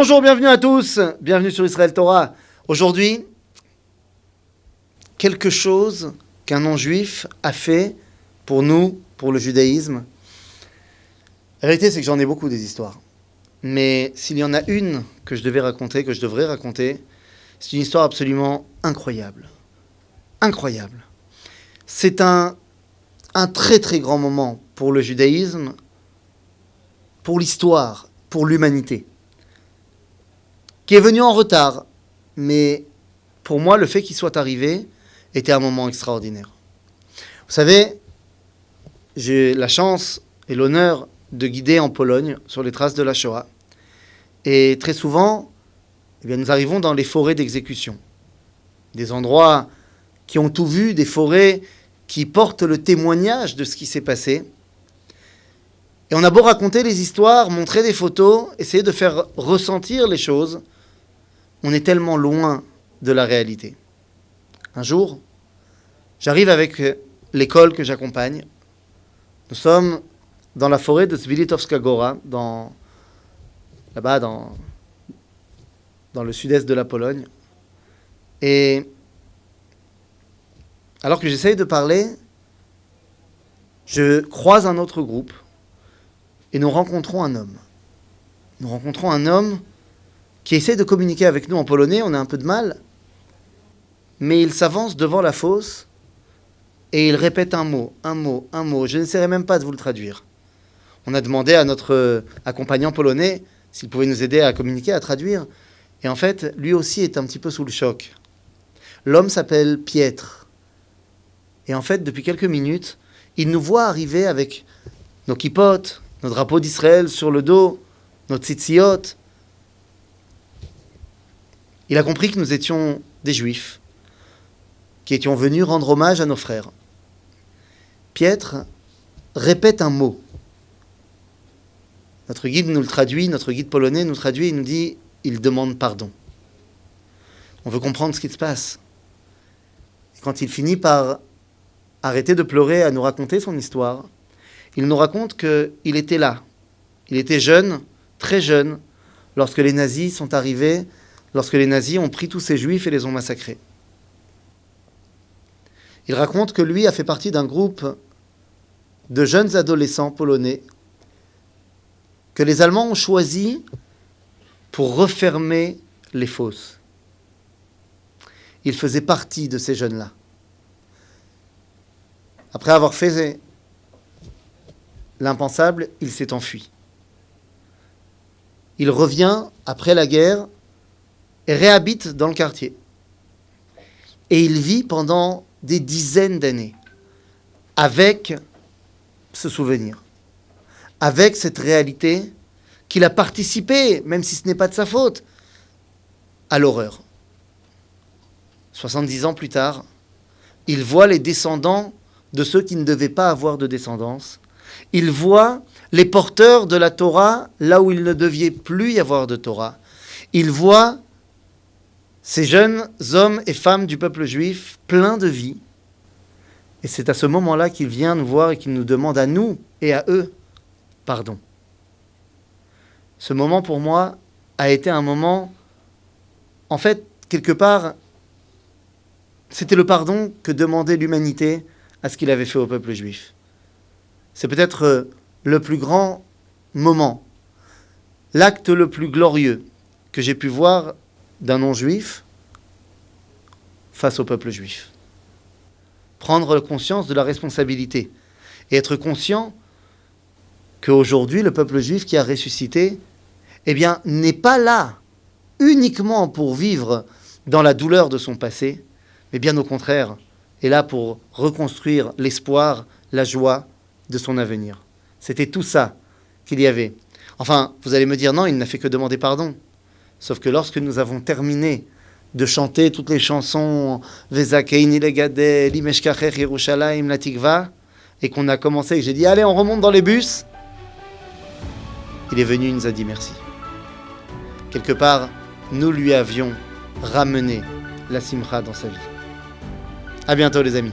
Bonjour, bienvenue à tous, bienvenue sur Israël Torah. Aujourd'hui, quelque chose qu'un non-juif a fait pour nous, pour le judaïsme. La réalité, c'est que j'en ai beaucoup des histoires. Mais s'il y en a une que je devrais raconter, c'est une histoire absolument incroyable. Incroyable. C'est un très très grand moment pour le judaïsme, pour l'histoire, pour l'humanité, qui est venu en retard. Mais pour moi, le fait qu'il soit arrivé était un moment extraordinaire. Vous savez, j'ai la chance et l'honneur de guider en Pologne sur les traces de la Shoah. Et très souvent, nous arrivons dans les forêts d'exécution. Des endroits qui ont tout vu, des forêts qui portent le témoignage de ce qui s'est passé. Et on a beau raconter les histoires, montrer des photos, essayer de faire ressentir les choses, on est tellement loin de la réalité. Un jour, j'arrive avec l'école que j'accompagne. Nous sommes dans la forêt de Zwilitovska Góra, là-bas dans le sud-est de la Pologne. Et alors que j'essaye de parler, je croise un autre groupe et nous rencontrons un homme. Nous rencontrons un homme qui essaie de communiquer avec nous en polonais, on a un peu de mal, mais il s'avance devant la fosse et il répète un mot. Je n'essaierai même pas de vous le traduire. On a demandé à notre accompagnant polonais s'il pouvait nous aider à communiquer, à traduire. Et en fait, lui aussi est un petit peu sous le choc. L'homme s'appelle Pietr. Et en fait, depuis quelques minutes, il nous voit arriver avec nos kippotes, nos drapeaux d'Israël sur le dos, nos tzitziot. Il a compris que nous étions des juifs, qui étions venus rendre hommage à nos frères. Pietr répète un mot. Notre guide nous le traduit, notre guide polonais nous traduit, il nous dit, il demande pardon. On veut comprendre ce qui se passe. Et quand il finit par arrêter de pleurer, à nous raconter son histoire, il nous raconte qu'il était là. Il était jeune, très jeune, lorsque les nazis sont arrivés, lorsque les nazis ont pris tous ces juifs et les ont massacrés. Il raconte que lui a fait partie d'un groupe de jeunes adolescents polonais que les Allemands ont choisi pour refermer les fosses. Il faisait partie de ces jeunes-là. Après avoir fait l'impensable, il s'est enfui. Il revient après la guerre et réhabite dans le quartier. Et il vit pendant des dizaines d'années avec ce souvenir, avec cette réalité qu'il a participé, même si ce n'est pas de sa faute, à l'horreur. 70 ans plus tard, il voit les descendants de ceux qui ne devaient pas avoir de descendance. Il voit les porteurs de la Torah là où il ne devait plus y avoir de Torah. Il voit ces jeunes hommes et femmes du peuple juif pleins de vie. Et c'est à ce moment-là qu'il vient nous voir et qu'il nous demande à nous et à eux pardon. Ce moment pour moi a été un moment, en fait, quelque part, c'était le pardon que demandait l'humanité à ce qu'il avait fait au peuple juif. C'est peut-être le plus grand moment, l'acte le plus glorieux que j'ai pu voir d'un non-juif face au peuple juif. Prendre conscience de la responsabilité et être conscient qu'aujourd'hui, le peuple juif qui a ressuscité, n'est pas là uniquement pour vivre dans la douleur de son passé, mais bien au contraire, est là pour reconstruire l'espoir, la joie de son avenir. C'était tout ça qu'il y avait. Enfin, vous allez me dire, non, il n'a fait que demander pardon. Sauf que lorsque nous avons terminé de chanter toutes les chansons Vezakeini legade, Limeshkacher Yerushalayim Latikva, et qu'on a commencé, et que j'ai dit, allez, on remonte dans les bus, il est venu, il nous a dit merci. Quelque part, nous lui avions ramené la simcha dans sa vie. À bientôt les amis.